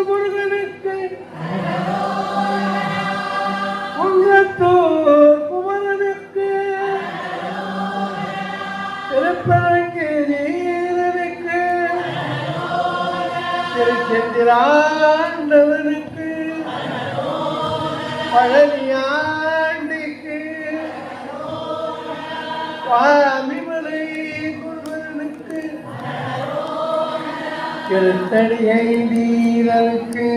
முருகனுக்கு குன்றத்தூர் குமரனுக்கு திருப்பரங்கு நீரனுக்கு திருச்செந்திராண்டவனுக்கு பழனியாண்டிக்கு சுவாமிமலை குமரனுக்கு திருத்தடியை வீரனுக்கு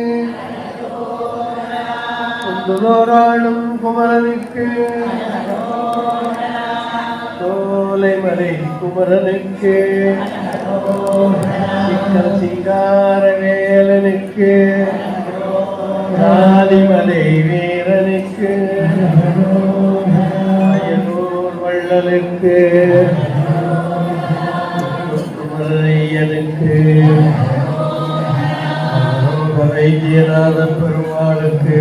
குந்துலோராளும் குமரனுக்கு சோலைமலை குமரனுக்கு சிங்கார வேலனுக்கு ராதிமலை வீரனுக்கு அயலூர் வள்ளலுக்கு ஐயனுக்கு வைத்தியநாத பெருமாளுக்கு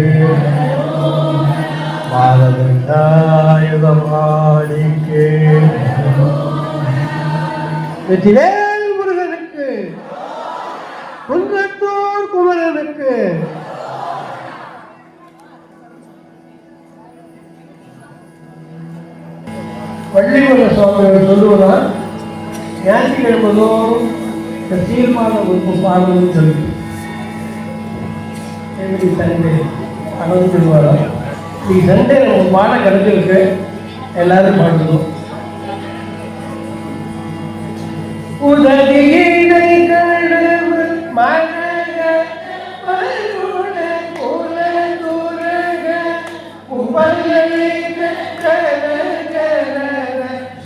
பாரதாயுதமாணிக்கு வெற்றிவேல் முருகனுக்கு குன்றத்தூர் குமரனுக்கு வள்ளிமல சுவாமிகள் சொல்லுவதால் ஞாயிற்றுக்கிழமை தோறும் தீர்மான வகுப்பு பாடல்னு சொல்லி எப்படி சண்டே அனௌன்ஸ் சொல்லுவாரோ இன்னைக்கு சண்டே நம்ம பாடம் கிடைச்சிருக்கு எல்லாரும் பாடுவோம். உதவியினை கடவு மனக பருண குலகுரக உபயலித கரகர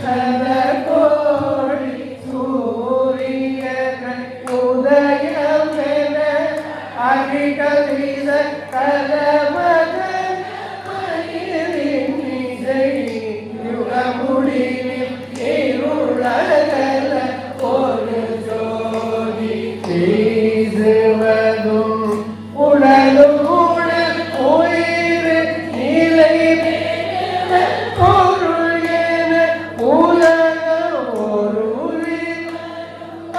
சதகோடி சூரியக உதயமென அகிகலித கலமக மயிலினிசை யுகமுடிவில் இருளகல ஒரு ஜோதி பேசுவதும் உடலும் உடல் உயிர் நிலை பொருள் என உலகம் ஒரு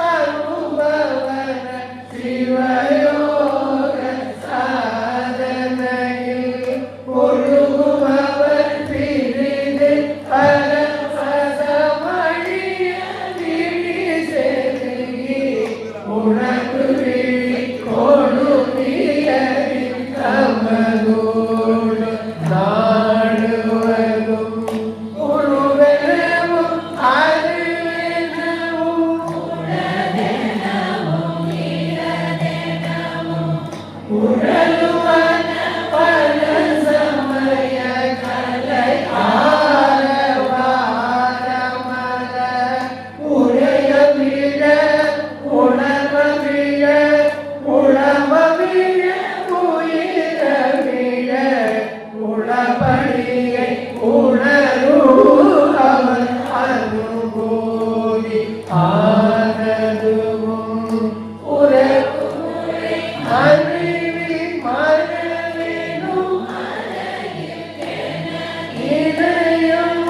அனுபவன சிவயோக சாதனையில் பொருகுமவர் பிரிது பரமசமழிய திடி செருகி உணர்வு விழி கொடுமியறி தமதோடு நாடுவதும் உருவெனவும் அறிவெனவும் உடலுவன பல சமய கலை ஆரவாரமல உரையவிழ உணர்வவிழ உளமவிழ உயிரவிழ உளபடியை உணருவர் அனுபூதி ஆனதுவும் உறவுரை அறிவி மறவினும் இதயம்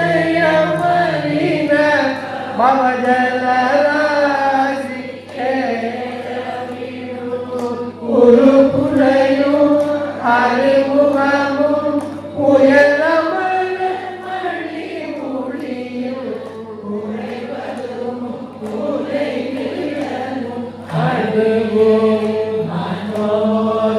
உருளையமறின பவஜலராசி உருகுலையும் அறிமுகமும் உயரமன மணி மொழியும் உரைவதும் உரைவிடனும் அதுவும் மனோரதமும்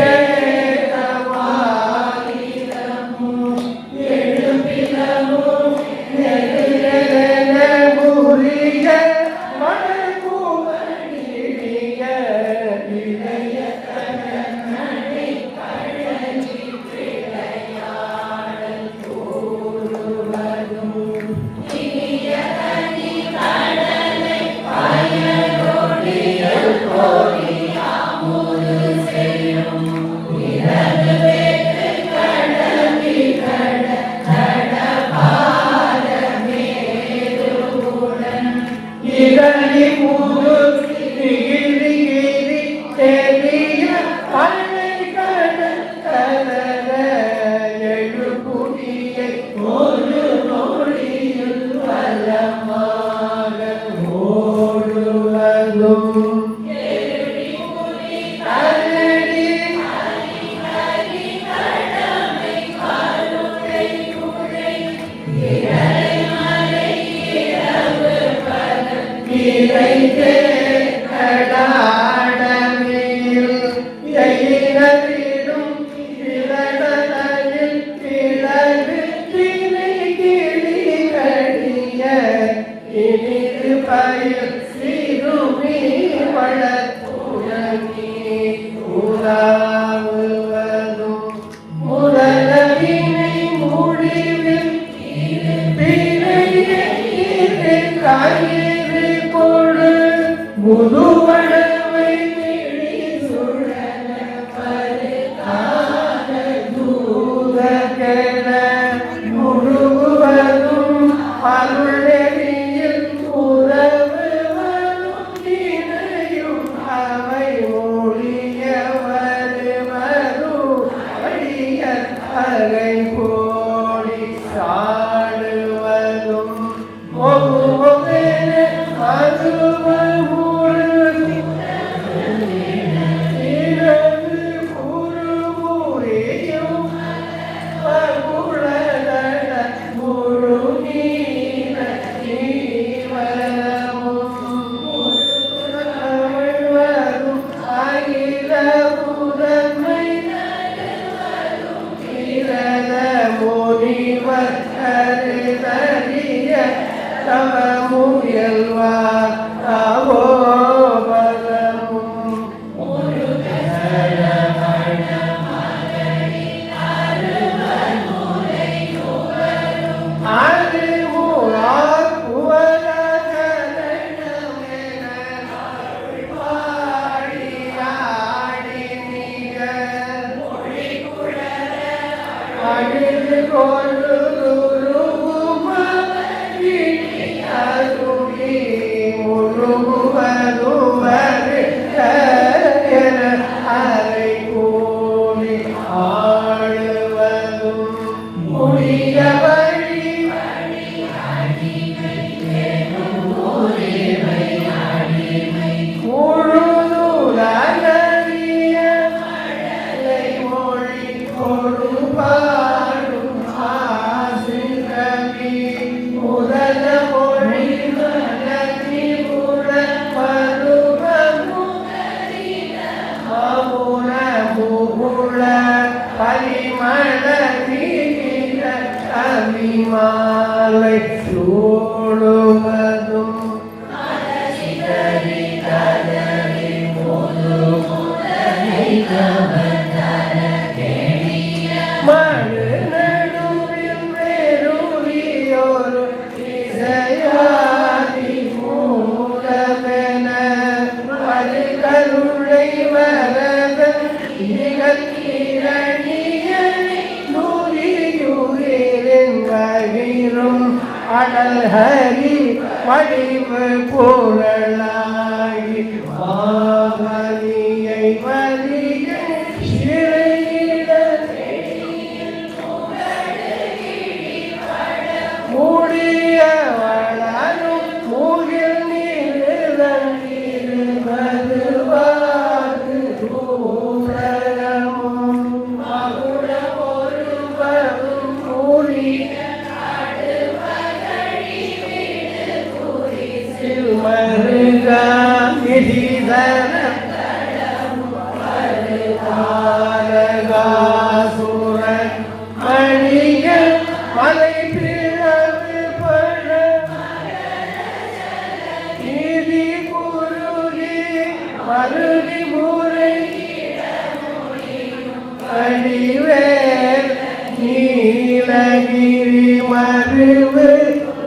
அபிஷேகம் ஜெயினரிடும் இளநலையில் இளகு திரை கிளி கடிய இனிது பயிர் சிறுமி வளர்த்துணி உலாவுவதும் முதலவினை முடிவில் பிழையிரு காயிறு கொடு முதுவளவை விழி சுழல பருகாத தூதகென முழுவதும் அருளெறியில் உறவுவதும் இணையும் அவை மொழிய வருவரும் அடிய அகை போடி சாடுவதும் முயல்வார் தாவோ பலமும் அறிவுறார் பாடி ஆடி நீங்கள் அழிந்து கொண்டு அரை கூலி ஆடுவதும் முடிய வழி முழுதுலகிய மொழி கொடுபாடும் ஆசிரமி முதல மொழி பரிமள நீர அபிமாலை சூழுவதும் மறு நடுவில் வேறொரு இசையாதி மூலமென அது கருணை வரதன் வகிரும் அடல் ஹரி வடிவு புரளாகி வாவலியை வலிய சிறையிட மூடிய வளரும் மூகில் நீருதல் வருவாது சூரன் மணிகள் மலை பிளவு பழ நீதி குருதி மருதி முறை அடிவேல் நீலகிரி மருவு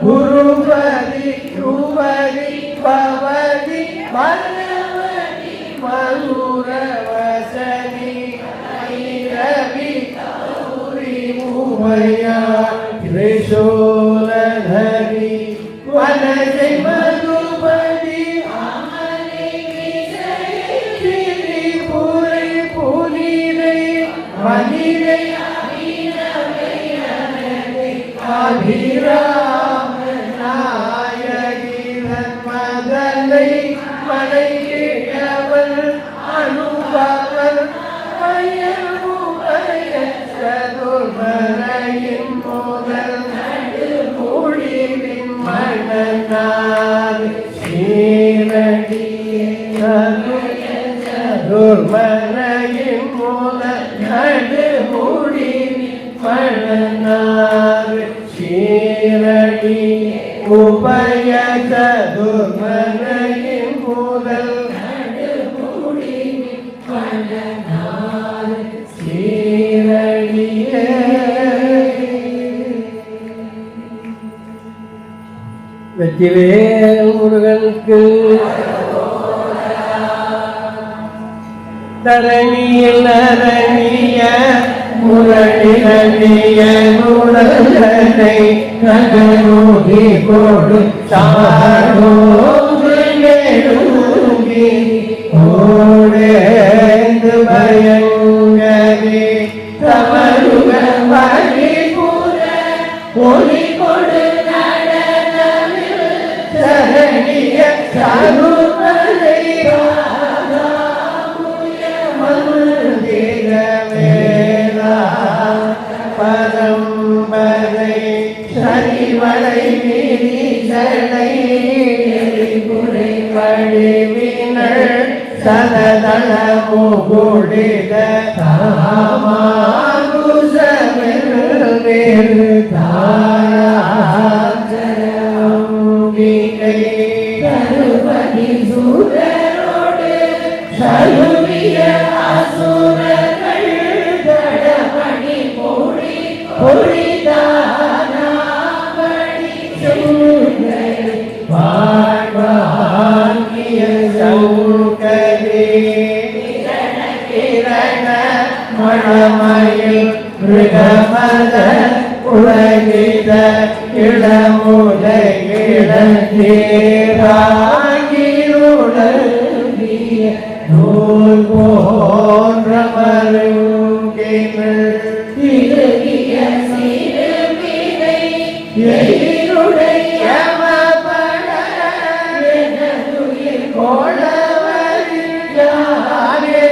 குருபதி குருபதி பவதி மருவதி மதுரவசனி ரவி கௌரி மூவையா கிருஷோலஹரி வனஜை மதுபதி பூரை புனிதை மனிதை அபிராம நாயகிரன் மதனை மனைவியவள் அனுபவன் சதுர்மரையின் முதல் முடிவின் மன்னனார் சீரடி சதுர்மரையின் மணனார் சீரடி உபய சதுர்மனையின் முதல் சீரடியே வெற்றிவேல் முருகனுக்கு தரணியில் அரணிய முரணிய நுழலை நகனூகி கொடு சாடோங்கி ஓடேந்து பயங்கரி தமருக மணிபுர ஒளி கொடு சரணிய சாருமலை மந்திர வேளா பரம்பரை சரிவளை விரிசடை புரை வடிவினர் சததள முகுடித தாமாகுசமெரு தருபதி சூரரோடு சலுவிய அசுரர்கள் தடபடி போடி பொழிதானாபடி சுந்தரி வாழ்வாங்கிய சௌகரி கிரண மணமயில் மிருகமத உலகித இளமுலையிட நீராகிருளிய நூல் போன்ற மருங்கினர் திருகிய சிறுமினை எயிருடைய மபட எனதுயிர் கோளவரில் யாரே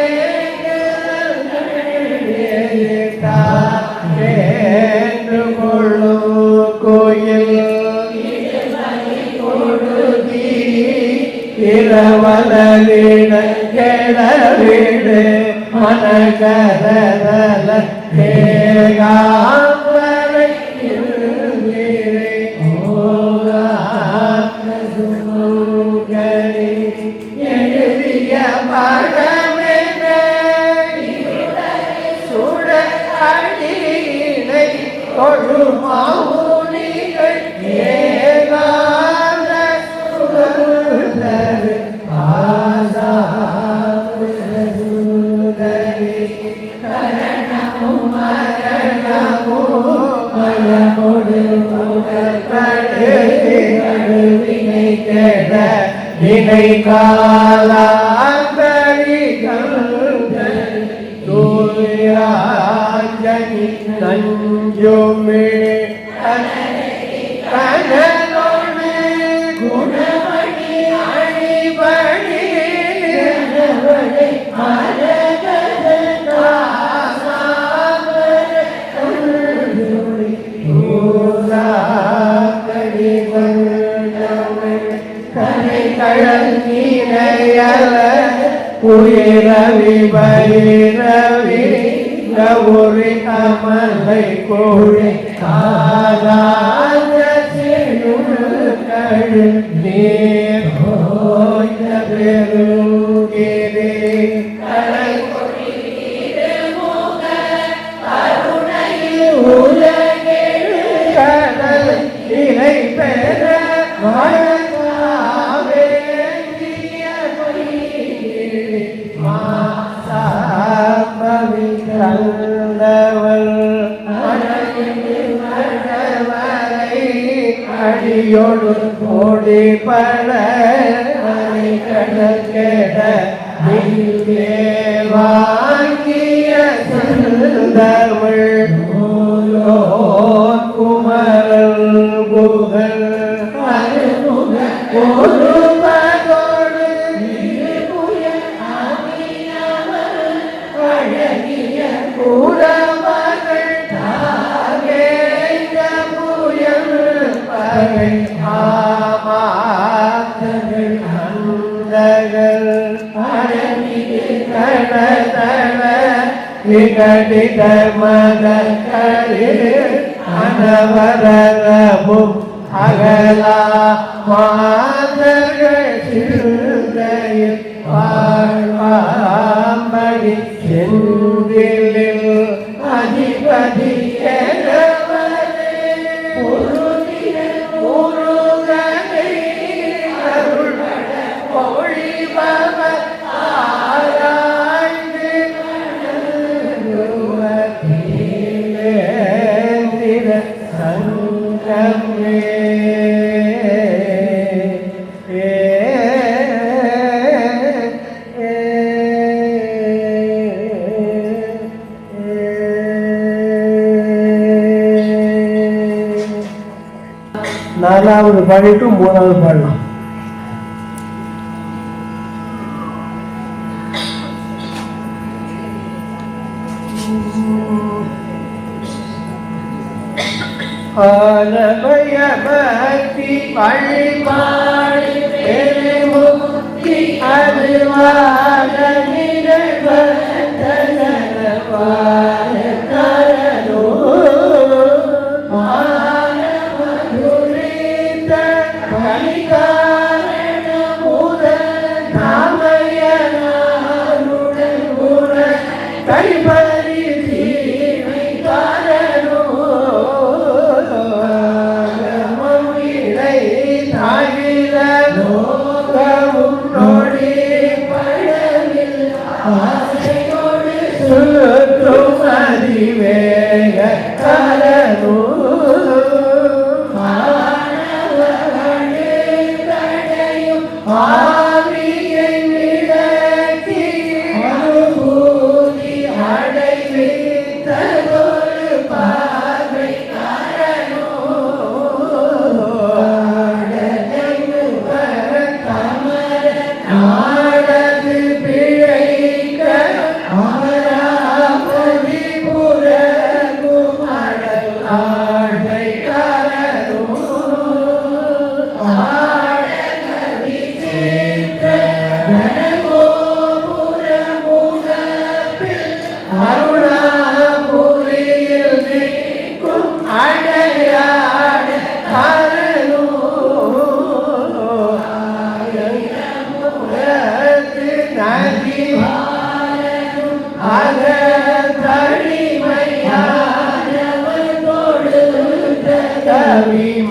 என்று கொள்ளும் கோயில் இரவலிட கெடவிடு மனகரல கேகாம்பரை எழுதிய படமென சுட அடியை தொழுமாவுனிகள் ஏகாந்த சுடரு ஆசாரி கரணமும் மரணமும் மலமொடு நடுவினை கெட வினை காலாந்தரிகள் தூயாஜனி நஞ்சுமிழே கனலோடு குணமணி அணிபடி உயிரவி பைரவி கவுரி அமலை கோழி ஆதார கழு நீர் பெருகிரே உலகெழு கடல் இலை பெற அடியோடு ஓடி பட கடல் கெட வாங்கிய தமிழ் குமரல் புகழ் ஒரு பதோடு அழகிய கூடமகள் தாகேந்த புயல் பகை ஆமாத்தர்கள் அந்தகள் அழகிய கடதள விகடித மதக்கரே அனவரமும் அகலா மாதர்கள் சிறுகையில் வாழ்வாம்படி செந்திலில் அதிபதி நாலாவது பாடிட்டு மூணாவது பாடலாம். ஆலபய பக்தி வழிபாடு பெருமுக்தி அதுவாக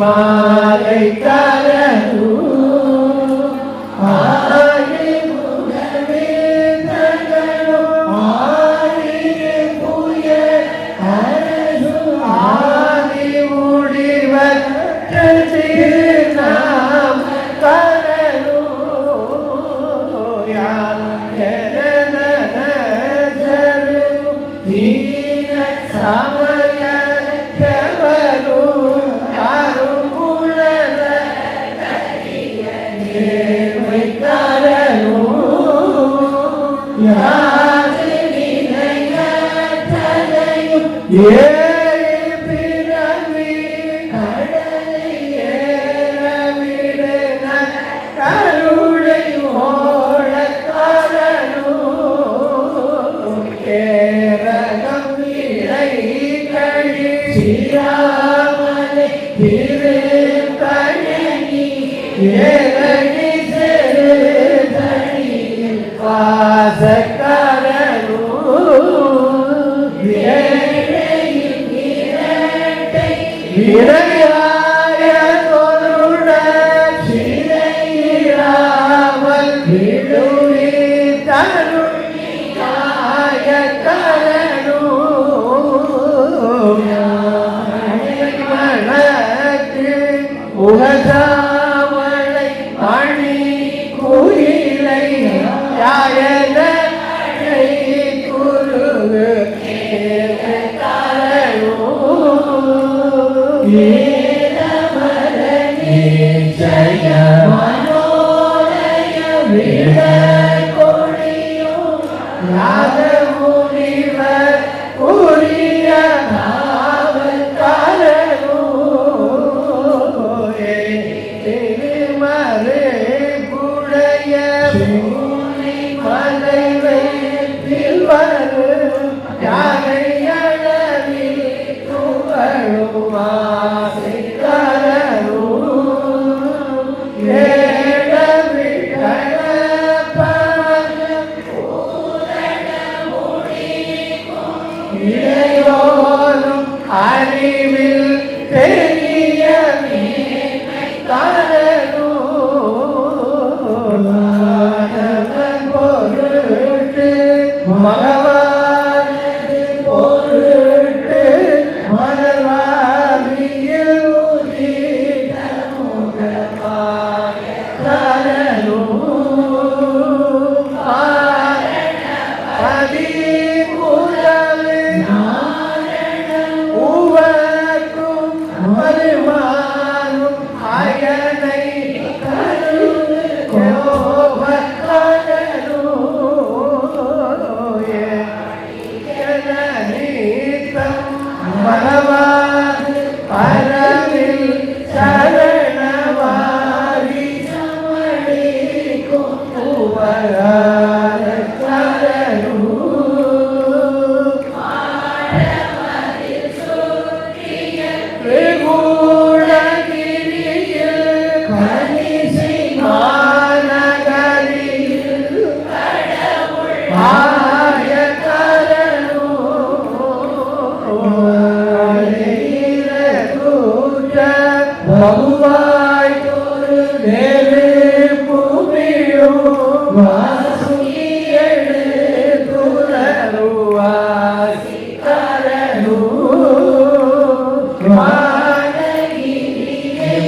மாலை கரூ ஆதி முடிவர் நாம் கரூ சமய உகதாமலை அணி குயிலை யாயன குருகு இடையோனும் அறிவில் பெரிய பொருட்டு மகவான் பொருட்டு மலர்வாதியில் பரவில் சரணவாரி சமணிக்கும் உபகார சரணு பகுவாய் தேவி பூமியும் வாசுகியடு துறருவாய் கரணு வானகிரியை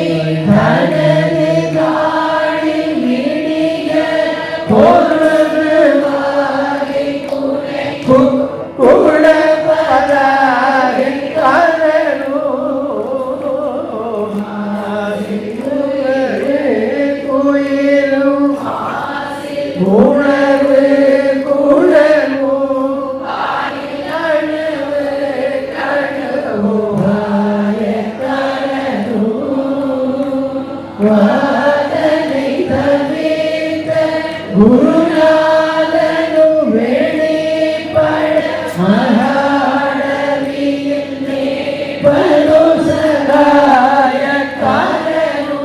தனது காணி மிடிக பொருள் வாகை குட பதாகை கரணு உணர்வு குழலு அணுவு கணுவாய கரணு வாதனை தவிர்த்த குருநாதனு வெளிப்பட மகாடவியில் பலோ சகாய கரணு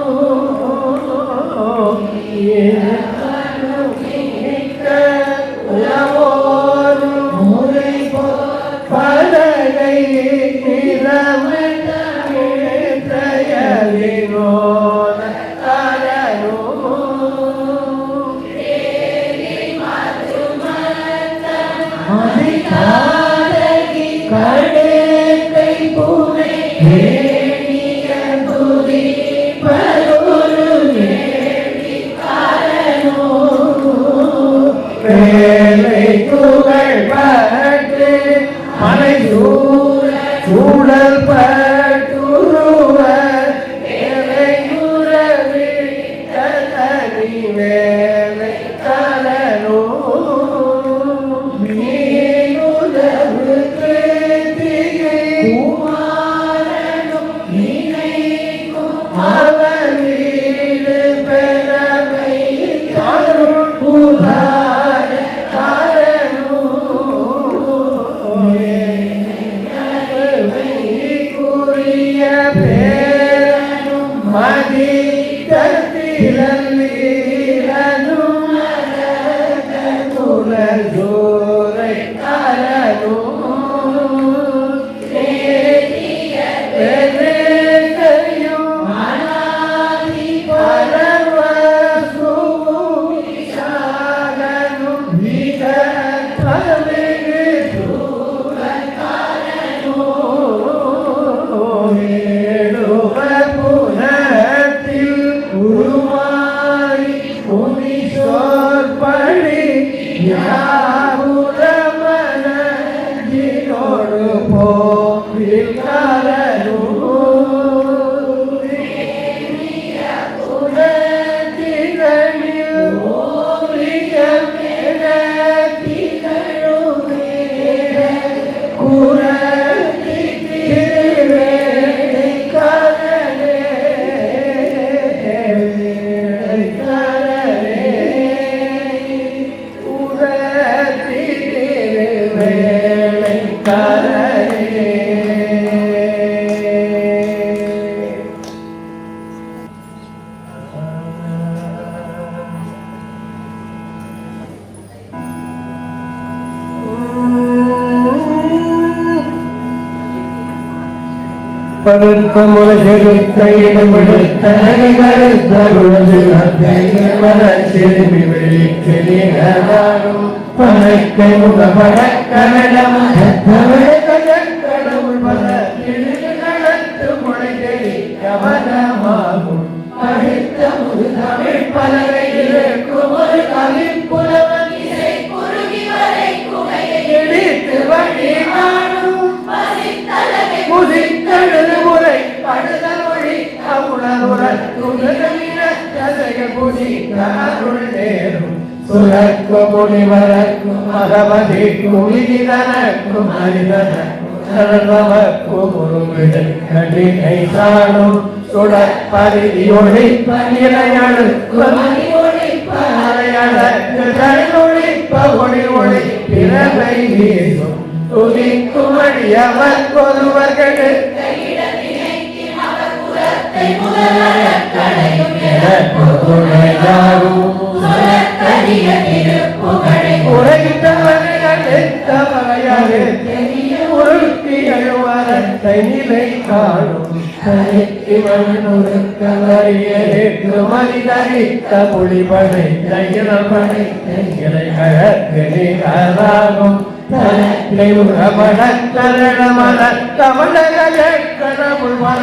பலகை நிறமோ கரணு மதிகாரகி கடை புனை வேணிய துதி பருரு வேலை துகள் பட்டு மலை சூழல் பட்டுருவ வேலை உறவி கதறி வேலை கலனோ மீனுதவு கிருத்திகை குமாரனும் நினைக்கும் அவன் வீடு பெறவை கருணார கரணு குறிய பேரனும் மதி கத்திரலீரனும் துலர் ஜோரை கரணு படுத்த முளைச்செடுத்த இடமெடுத்த கருத்த சிறுமி வெளிக்கிளிகளும் பணக்கை முகப்பட கனடமும் கடவுள் பல நடத்து முளைச்செடி கவனமாகும் பகிர்ந்த முது தமிழ் பலகையில் இருக்கும் ஒரு கவிப்புலவன் இசை குறுகி வரை குகையை இடித்து வழி காணும் முதித்தழுது முறை படுதல் மொழி அவுணருடன் புதித்தருள் நேரும் சுரக்கும் முனிவரக்கும் மகவதிக்கும் விதிதனக்கும் மனிதனக்கும் முருமிடல் கடினை சாணும் சுடற் பரிதி ஒழிப்ப நிலையழுக்கு ஒழிப்ப ஒளி ஒளி பிறவை வீசும் துதிக்கும் அடியவர் ஒருவர்கள் நிலை காணும் மனிதரித்த மொழிபடை படை கழகும்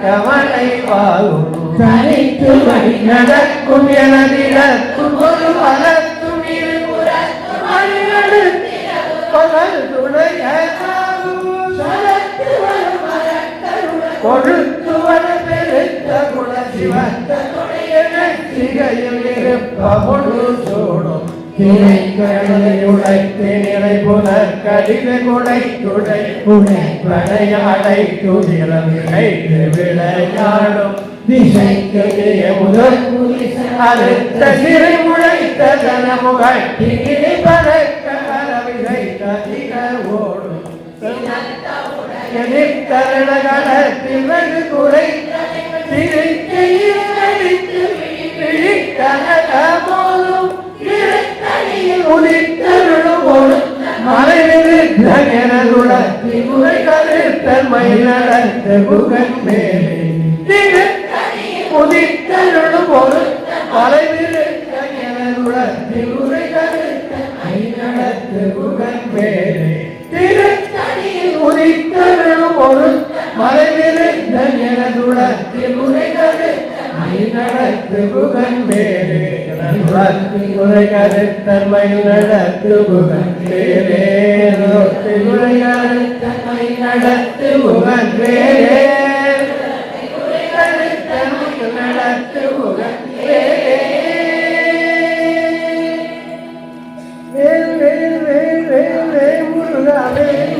கவலை வாழும் தனித்து வழி நடக்கும் எனதிடத்தும் ஒரு வளர்த்தும் கொடுத்து வர பெருத்த குண சிவத்தையில் இருப்பொழு சோடும் உடைத்து நிறை புனர் கடித குடை துடை உடை படையாடை துதிரவிழைத்து விளையாடும் திசைக்கு முதல் அறுத்த சிறை முளைத்த தனமுகை பறக்க விதைத்த ஓடும் கரணகளத்தில் வெகு குறை போதும் மறைவிருத்தன்மை நடந்த புகன் மேலே உதித்தருளும் ஒரு மறைவிருத்தன் நடந்த புகன் மேலே உதித்தருளும் ஒரு மறைவிருத்தன் எனதுடத்தில் உரைகரு நடத்து புகன் மேலே உரைகருத்தன்மை நடத்து புகன் மேலே உரைகருத்தன்மை நடத்து புகன் மேலே நடத்து புகன் மேலே வேல் வேல் வேல் வேல் வேல் முருகா வேல்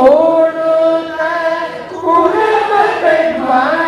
ஓடுத குரமகள் வாழ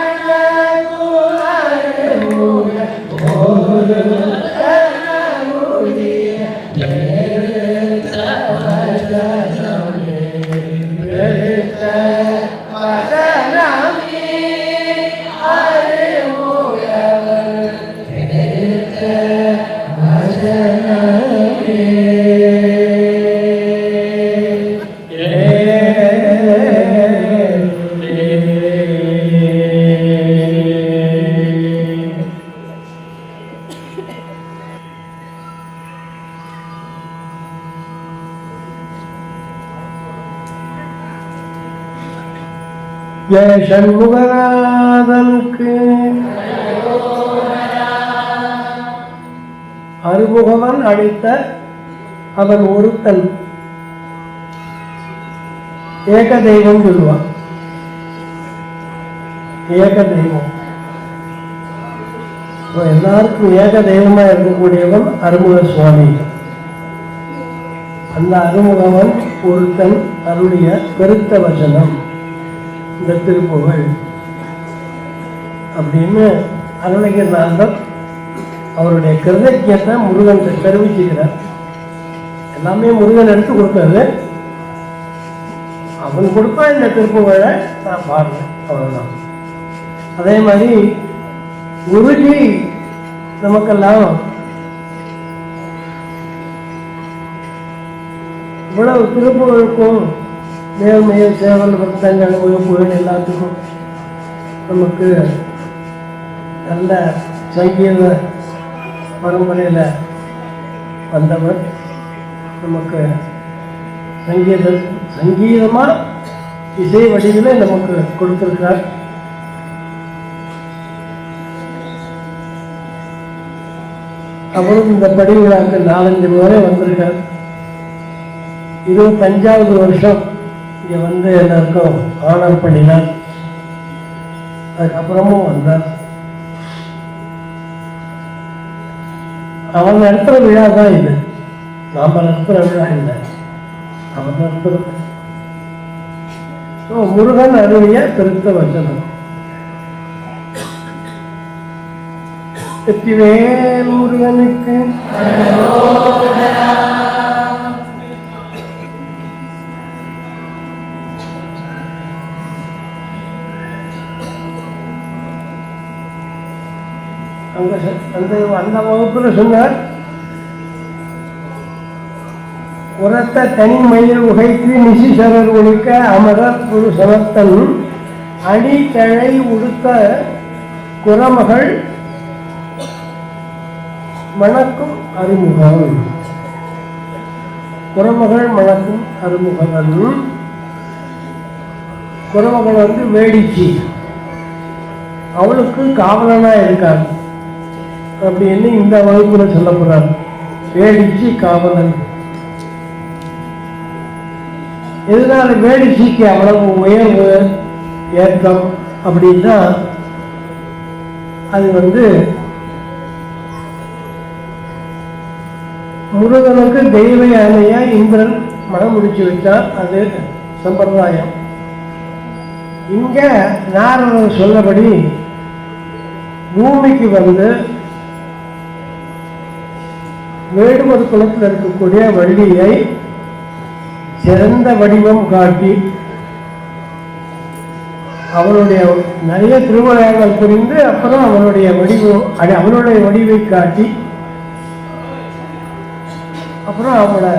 ஜெய சண்முகநாதனுக்கு அறுமுகவன் அளித்த அவன் ஒருத்தன் ஏக தெய்வம் சொல்லுவான். ஏக தெய்வம் எல்லாருக்கும் ஏக தெய்வமா இருக்கக்கூடியவன் அறுமுக சுவாமி. அந்த அறுமுகவன் ஒருத்தன் அவருடைய பெருத்த வசனம் இந்த திருப்புகழ் அப்படின்னு அருணகிரிநாதர் அவருடைய கிருதஜ்யத்தை முருகன் தெரிவிச்சுக்கிறார். எல்லாமே முருகன் எடுத்து கொடுத்தது. அவன் கொடுத்தா இந்த திருப்புகழை நான் பாடுறேன், அவ்வளவுதான். அதே மாதிரி குருஜி நமக்கெல்லாம் இவ்வளவு திருப்புகழுக்கும் நேர்மையில் சேவல் விருத்தங்கள் வகுப்புகள் எல்லாத்துக்கும் நமக்கு நல்ல சங்கீத பரம்பரையில் வந்தவர். நமக்கு சங்கீதமாக இசை வடிவில் நமக்கு கொடுத்திருக்கிறார். அவரும் இந்த படி விழாக்கு 4-5 முறை வந்திருக்கார். 25வது வருஷம் இங்கே வந்து எல்லாருக்கும் ஆனர் பண்ணினார். அதுக்கப்புறமும் வந்தார். அவன் நடத்துகிற விழா தான் இது, நாம் நடத்துகிற விழா இல்லை, அவன் நடத்துகிறது. முருகன் அருளிய பெருத்த வசனம். வெற்றிவேல் முருகனுக்கு அந்த வகுப்புல சொன்னார், உரத்த தனிமயில் உகைக்கு நிசிசரர் ஒழிக்க அமரர் ஒரு சமத்தன் அடி தழை உடுத்த குரமகள் மணக்கும் அறிமுகம். குரமகள் மணக்கும் அறிமுகவன். குரமகள் வந்து வேடிச்சி, அவளுக்கு காவலனா இருக்காங்க அப்படின்னு இந்த வகுப்புல சொல்லப்படுறார். வேடிச்சி காவலன். எதனால வேடிச்சிக்கு அவ்வளவு உயர்வு ஏற்றம் அப்படின்னா, அது வந்து முருகனுக்கு தெய்வ யானையா இந்திரன் மனம் முடிச்சு வச்சார். அது சம்பிரதாயம். இங்க நாரதர் சொல்லபடி பூமிக்கு வந்து வேடுமது குலத்தில் இருக்கக்கூடிய வள்ளியை சிறந்த வடிவம் காட்டி அவனுடைய நிறைய திருவிளையாடல் புரிந்து அப்புறம் அவனுடைய வடிவை காட்டி அப்புறம் அவனை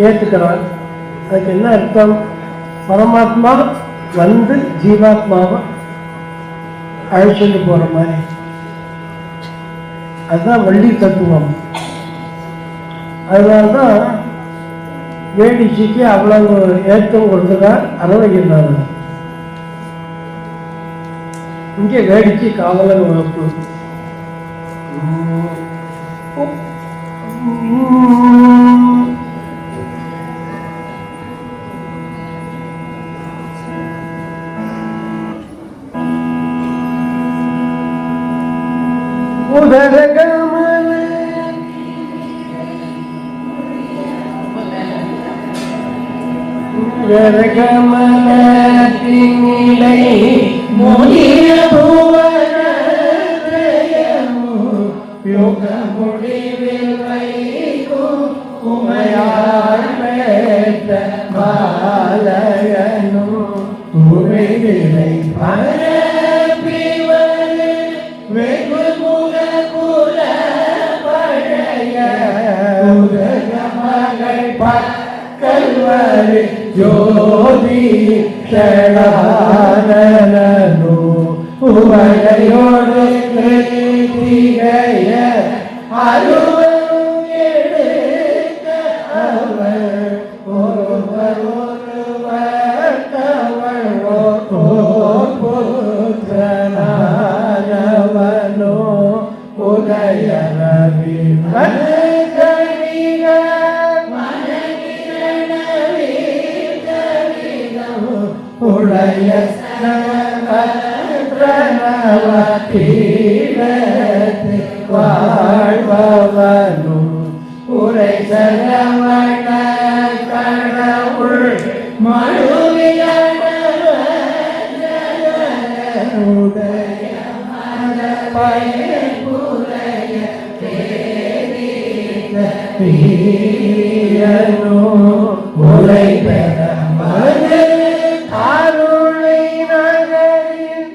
ஏற்றுக்கிறான். அதுக்கு என்ன அர்த்தம்? பரமாத்மா வந்து ஜீவாத்மாவை அழைச்சிட்டு போற மாதிரி. அதுதான் வள்ளி தத்துவம். அதனால்தான் வேடிச்சிக்கு அவ்வளவு ஏற்றம் கொடுத்துட்டார் அருணகிரிநாதர். இங்கே வேடிச்சி காவலன் வகுப்பு. கரகமலத்தினிலை மொழிய புவனத்ரயமு யோக முடிவில் வைக்கும் உமையார் பெற்ற பாலகனு உரைவிலை பரப்பிவரு வெகு முக குல பழைய உலக மகள் கல்வரு ஜோதி ஷடானனு உவகையோடு கிருத்திகைய அருவம் எடுத்த அவர் ஒருவர் ஒருவர் தவழோ புத்திரனானவனோ உதய ரவி உடைய பிரணவத்தீரத்து வாழ்பவனும் உரை சரவண கடவுள் மழுவியுடைய பயன்புரைய பேரியனோ உரை பெற மது அருளை நகரில்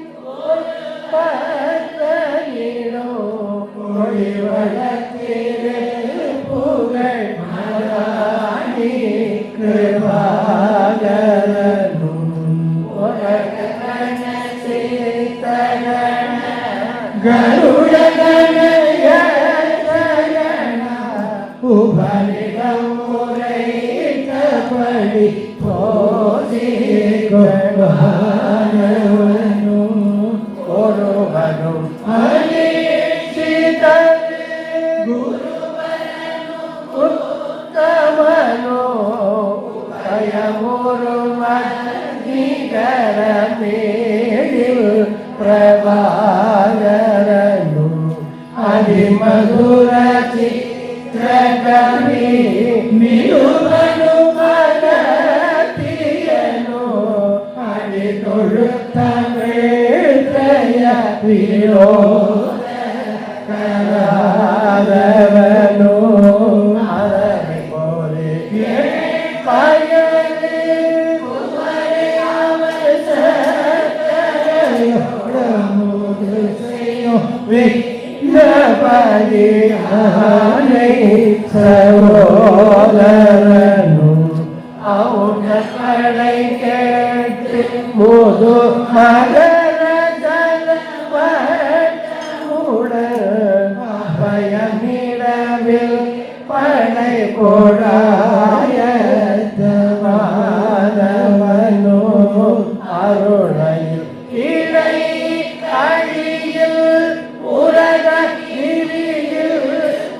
பத்தனிடோ ஒளிவளத்திலே புகழ் மராணி கிருபாகரனும் உலகன சேத்தகன கருடகனய உபனிடம் உரைத்தபடி ஒருவரும் அனிஷிதரு குருவரனு உத்தமனோ பயமுரு மதிகரமேடில் பிரபாகரனு அதிமதுர சித்திரகவி நிருபனு மகத்தியனோ தொழுத்தமிழ்ய கராதவனோ அரவை போலே பயனே விண்ணபதி ஆனை சரோதரனும் அவுணப்படை கேட்டு முது மகர ஜலமுடன் பயமிடவில் படை கொடாயத்தமானவனோ அருணையில் இடை அழியில் உலக கிரியில்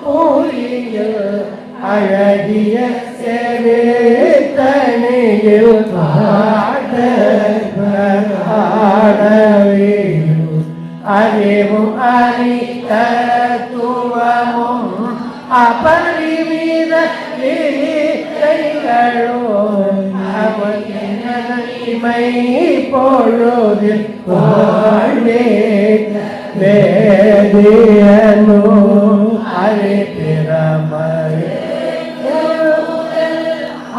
பூரியில் அழகிய செவித்தனியில் ஆடவேயும் அறிவும் அறிதத்துவமும் அபரிமித கிரிகளோ அவனை பொழுதில் வாழ்வே வேதியனோ அறிதிறமை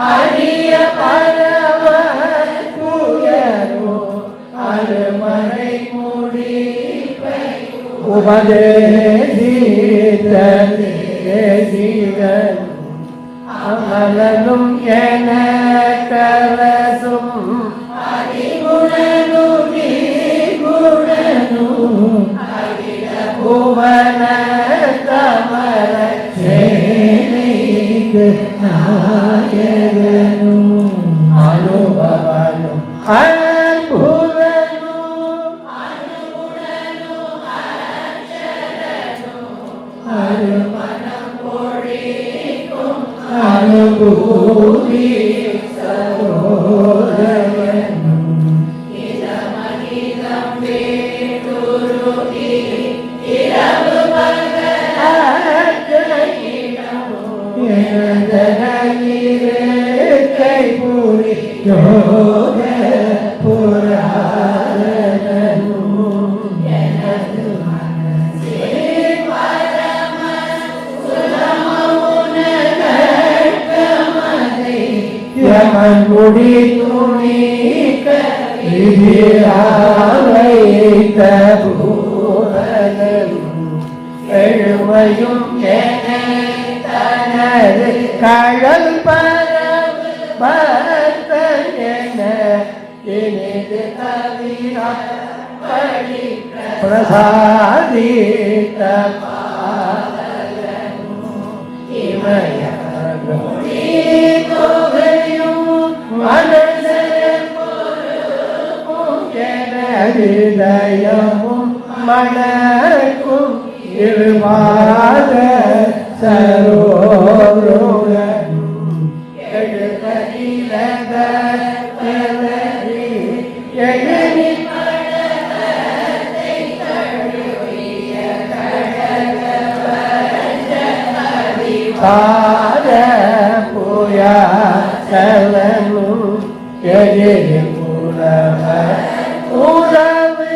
அரிய பரவ புயரோ அருமறை முடி உபதேசிதன் அமலனும் என கரசும் அறிகுணனு குணனு புவன கமல சேனைக்கு நாயகனு அனுபவனு அன்புதனு அனுகுணனு அச்சரனு அருமணம் பொழிக்கும் அனுபூதி சரோதரனு இதமனிதம் வேட்டுருதி இரவு பகலாயிரம் கை பூரி யோக புராணனும் எனது மனசே பரம சுரமவுனகமதை யமன் முடி துணிக்க விதியாவைத்த பூரணனும் எழுமையும் என தனது கழல் பரவு பக்தன் என இனிது தவிரப்படி பிரசாதித்த பாதகனும் இமயமும் ஹிருதயமும் மணக்கும் இருவாத சரோருகனும் எழுபதிலக எழுதி படத்தை தழுவிய கடகவரஞ்சமதி பாத புயா சலனும் எதிரி புறவ உறவு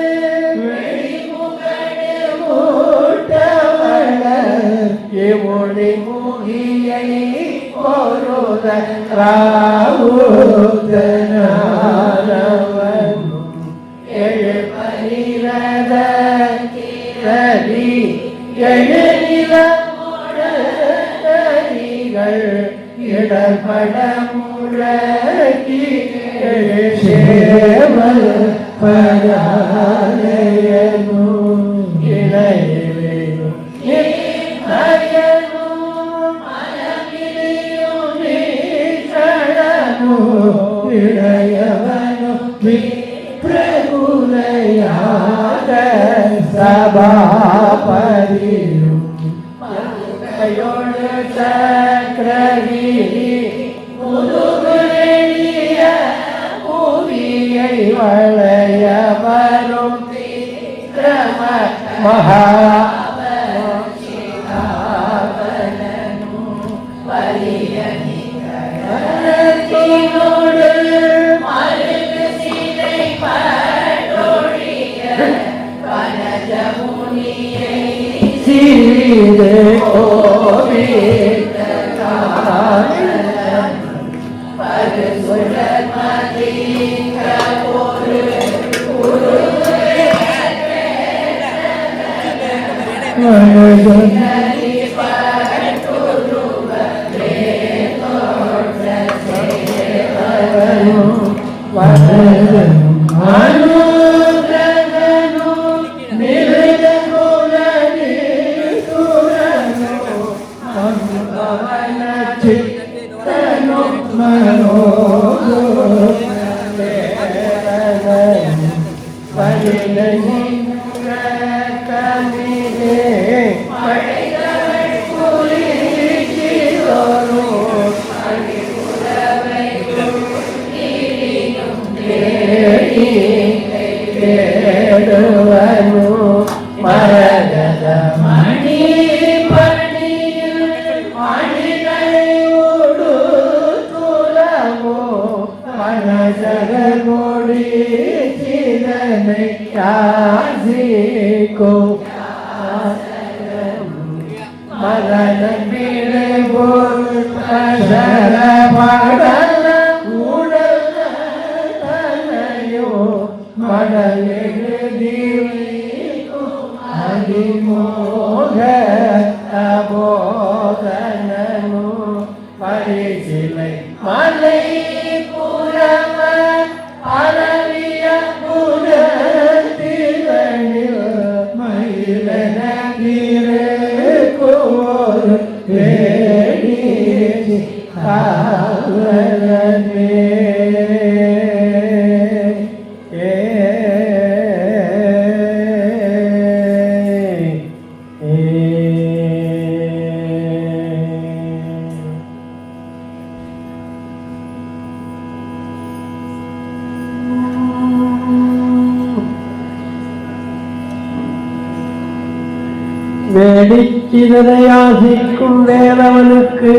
வெளிமுகடு மூட்டவளர் இவொழி மூகியை பொருத ராவுதனாரவனும் எழுபனிரத கிரதி எழுநில முழகரிகள் இடர்பட முழகி சேவல் பராயனும் இணையிலும் நிலையனும் மனமிலியும் நீச்சடனும் இளையவனும் பிரகுலையாக சபாபதியும் மங்கையோடு சக்கரகிரி முதுகுரிய பூவியை வளைய வரும் கிரம மகாவனும் வலிய நிகழ்ச்சியோடு மருகு சீதை பட்டொழிய வனஜமுனியை சீதை கோவிந்த காரணம் பருசுடன் மதிக்க ஒரு மரகத மணி பணியில் மணிகளோடு துலமோ மனசகோடி சிதனை யாசிக்கோ மரண பிழை பொருள் படல உடல் தனையோ மடலெழுதி அதிமோக அபோதனனு பரிசிலை மலை புறவ அறவிய புறத்திரணில் மயிலன கோர் வேடி காவலனே வேடிச்சிதறையாசிக்கும் வேலவனுக்கு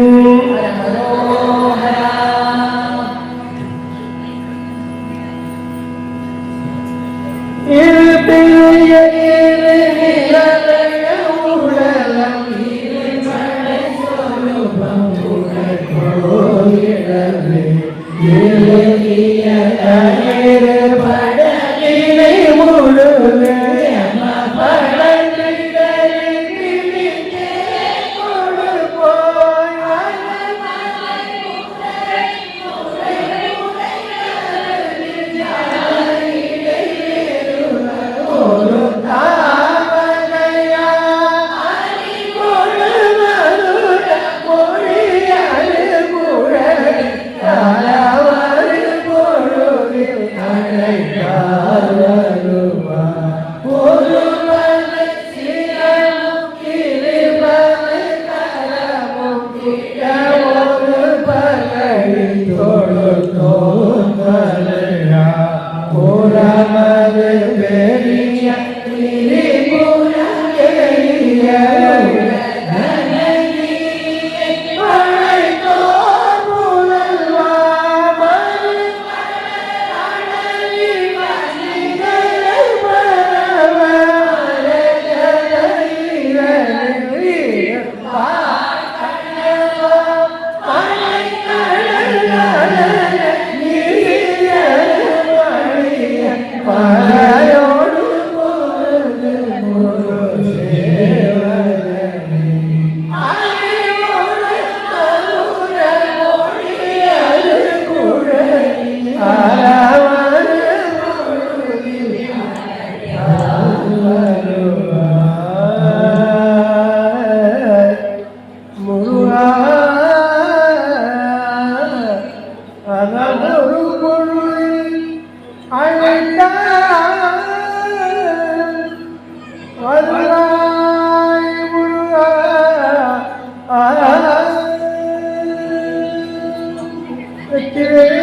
முருகா அதான் ஒரு பொருள் அழைத்தாய் வருவாய் முருகா வெற்றிவே